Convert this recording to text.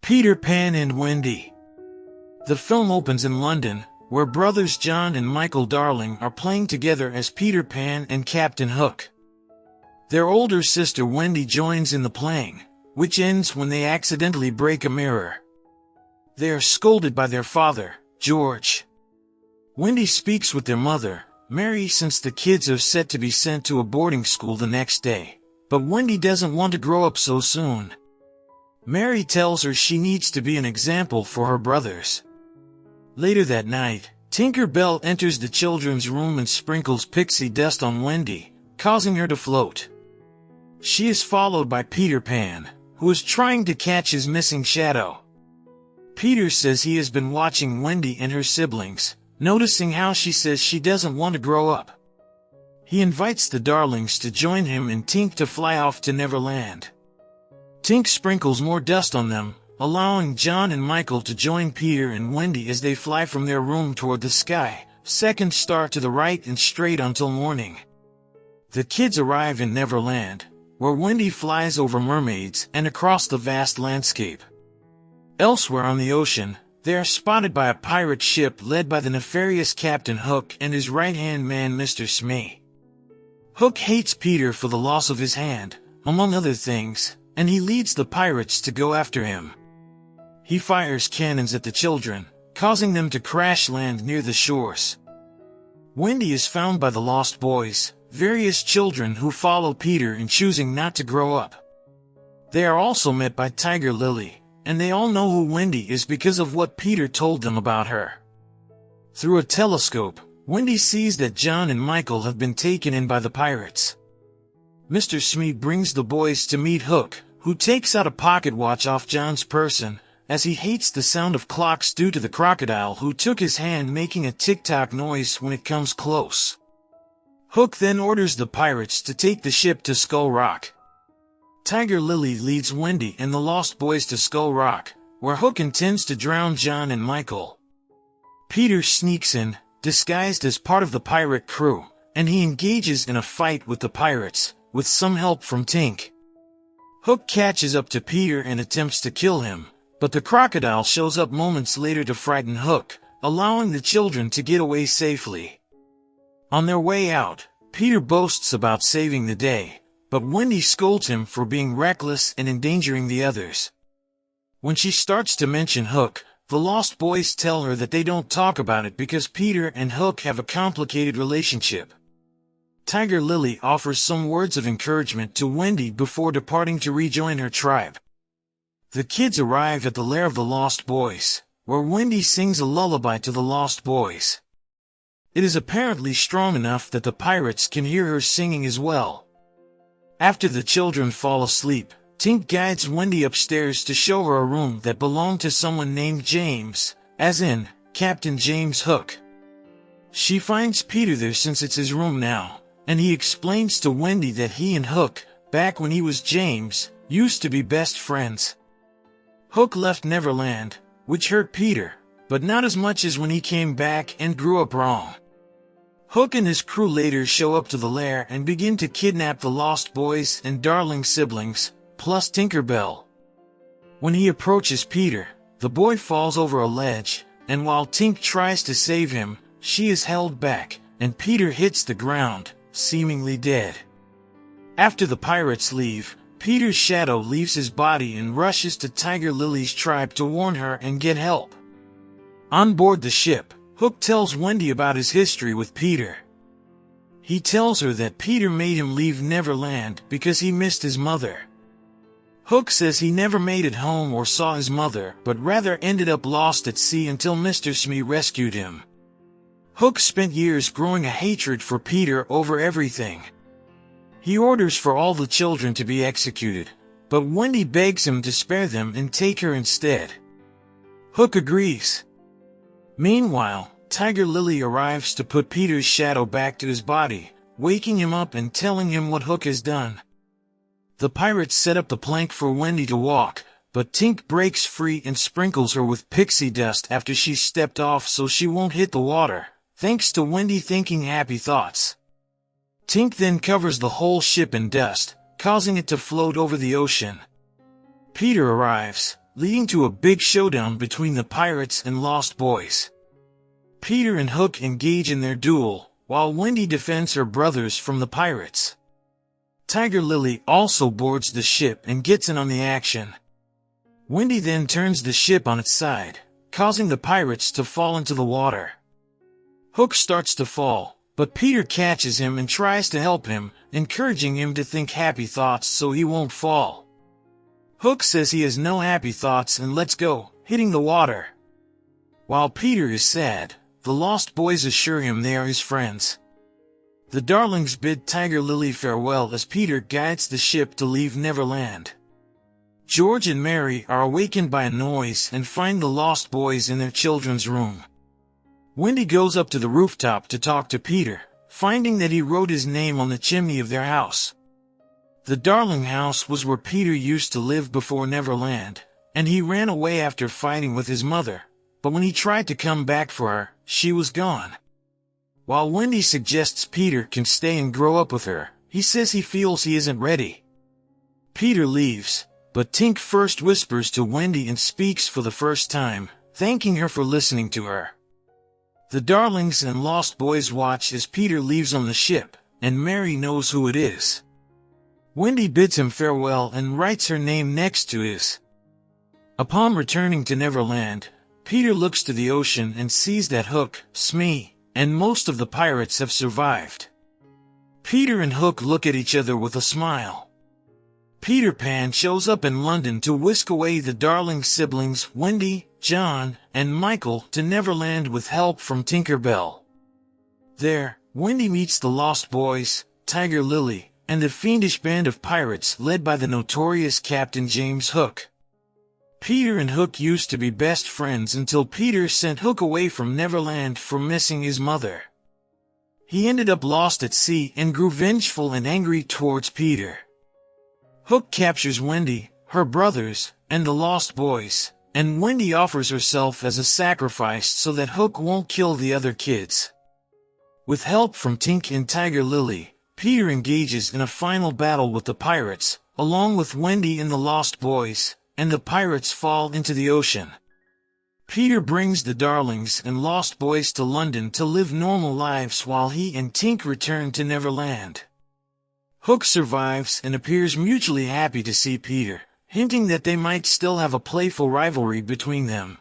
Peter, Pan and Wendy. The film opens in London, where brothers John and Michael Darling are playing together as Peter Pan and Captain Hook. Their older sister Wendy joins in the playing, which ends when they accidentally break a mirror. They are scolded by their father, George. Wendy speaks with their mother, Mary, since the kids are set to be sent to a boarding school the next day, but Wendy doesn't want to grow up so soon. Mary tells her she needs to be an example for her brothers. Later that night, Tinker Bell enters the children's room and sprinkles pixie dust on Wendy, causing her to float. She is followed by Peter Pan, who is trying to catch his missing shadow. Peter says he has been watching Wendy and her siblings, noticing how she says she doesn't want to grow up. He invites the Darlings to join him and Tink to fly off to Neverland. Tink sprinkles more dust on them, allowing John and Michael to join Peter and Wendy as they fly from their room toward the sky, second star to the right and straight until morning. The kids arrive in Neverland, where Wendy flies over mermaids and across the vast landscape. Elsewhere on the ocean, they are spotted by a pirate ship led by the nefarious Captain Hook and his right-hand man Mr. Smee. Hook hates Peter for the loss of his hand, among other things, and he leads the pirates to go after him. He fires cannons at the children, causing them to crash land near the shores. Wendy is found by the Lost Boys, various children who follow Peter in choosing not to grow up. They are also met by Tiger Lily, and they all know who Wendy is because of what Peter told them about her. Through a telescope, Wendy sees that John and Michael have been taken in by the pirates. Mr. Smee brings the boys to meet Hook, who takes out a pocket watch off John's person, as he hates the sound of clocks due to the crocodile who took his hand making a tick-tock noise when it comes close. Hook then orders the pirates to take the ship to Skull Rock. Tiger Lily leads Wendy and the Lost Boys to Skull Rock, where Hook intends to drown John and Michael. Peter sneaks in, disguised as part of the pirate crew, and he engages in a fight with the pirates, with some help from Tink. Hook catches up to Peter and attempts to kill him, but the crocodile shows up moments later to frighten Hook, allowing the children to get away safely. On their way out, Peter boasts about saving the day, but Wendy scolds him for being reckless and endangering the others. When she starts to mention Hook, the Lost Boys tell her that they don't talk about it because Peter and Hook have a complicated relationship. Tiger Lily offers some words of encouragement to Wendy before departing to rejoin her tribe. The kids arrive at the lair of the Lost Boys, where Wendy sings a lullaby to the Lost Boys. It is apparently strong enough that the pirates can hear her singing as well. After the children fall asleep, Tink guides Wendy upstairs to show her a room that belonged to someone named James, as in, Captain James Hook. She finds Peter there since it's his room now, and he explains to Wendy that he and Hook, back when he was James, used to be best friends. Hook left Neverland, which hurt Peter, but not as much as when he came back and grew up wrong. Hook and his crew later show up to the lair and begin to kidnap the Lost Boys and Darling siblings, plus Tinker Bell. When he approaches Peter, the boy falls over a ledge, and while Tink tries to save him, she is held back, and Peter hits the ground, seemingly dead. After the pirates leave, Peter's shadow leaves his body and rushes to Tiger Lily's tribe to warn her and get help. On board the ship, Hook tells Wendy about his history with Peter. He tells her that Peter made him leave Neverland because he missed his mother. Hook says he never made it home or saw his mother, but rather ended up lost at sea until Mr. Smee rescued him. Hook spent years growing a hatred for Peter over everything. He orders for all the children to be executed, but Wendy begs him to spare them and take her instead. Hook agrees. Meanwhile, Tiger Lily arrives to put Peter's shadow back to his body, waking him up and telling him what Hook has done. The pirates set up the plank for Wendy to walk, but Tink breaks free and sprinkles her with pixie dust after she stepped off so she won't hit the water, thanks to Wendy thinking happy thoughts. Tink then covers the whole ship in dust, causing it to float over the ocean. Peter arrives, leading to a big showdown between the pirates and Lost Boys. Peter and Hook engage in their duel, while Wendy defends her brothers from the pirates. Tiger Lily also boards the ship and gets in on the action. Wendy then turns the ship on its side, causing the pirates to fall into the water. Hook starts to fall, but Peter catches him and tries to help him, encouraging him to think happy thoughts so he won't fall. Hook says he has no happy thoughts and lets go, hitting the water. While Peter is sad, the Lost Boys assure him they are his friends. The Darlings bid Tiger Lily farewell as Peter guides the ship to leave Neverland. George and Mary are awakened by a noise and find the Lost Boys in their children's room. Wendy goes up to the rooftop to talk to Peter, finding that he wrote his name on the chimney of their house. The Darling house was where Peter used to live before Neverland, and he ran away after fighting with his mother, but when he tried to come back for her, she was gone. While Wendy suggests Peter can stay and grow up with her, he says he feels he isn't ready. Peter leaves, but Tink first whispers to Wendy and speaks for the first time, thanking her for listening to her. The Darlings and Lost Boys watch as Peter leaves on the ship, and Mary knows who it is. Wendy bids him farewell and writes her name next to his. Upon returning to Neverland, Peter looks to the ocean and sees that Hook, Smee, and most of the pirates have survived. Peter and Hook look at each other with a smile. Peter Pan shows up in London to whisk away the Darling siblings Wendy, John, and Michael to Neverland with help from Tinker Bell. There, Wendy meets the Lost Boys, Tiger Lily, and the fiendish band of pirates led by the notorious Captain James Hook. Peter and Hook used to be best friends until Peter sent Hook away from Neverland for missing his mother. He ended up lost at sea and grew vengeful and angry towards Peter. Hook captures Wendy, her brothers, and the Lost Boys, and Wendy offers herself as a sacrifice so that Hook won't kill the other kids. With help from Tink and Tiger Lily, Peter engages in a final battle with the pirates, along with Wendy and the Lost Boys, and the pirates fall into the ocean. Peter brings the Darlings and Lost Boys to London to live normal lives while he and Tink return to Neverland. Hook survives and appears mutually happy to see Peter, hinting that they might still have a playful rivalry between them.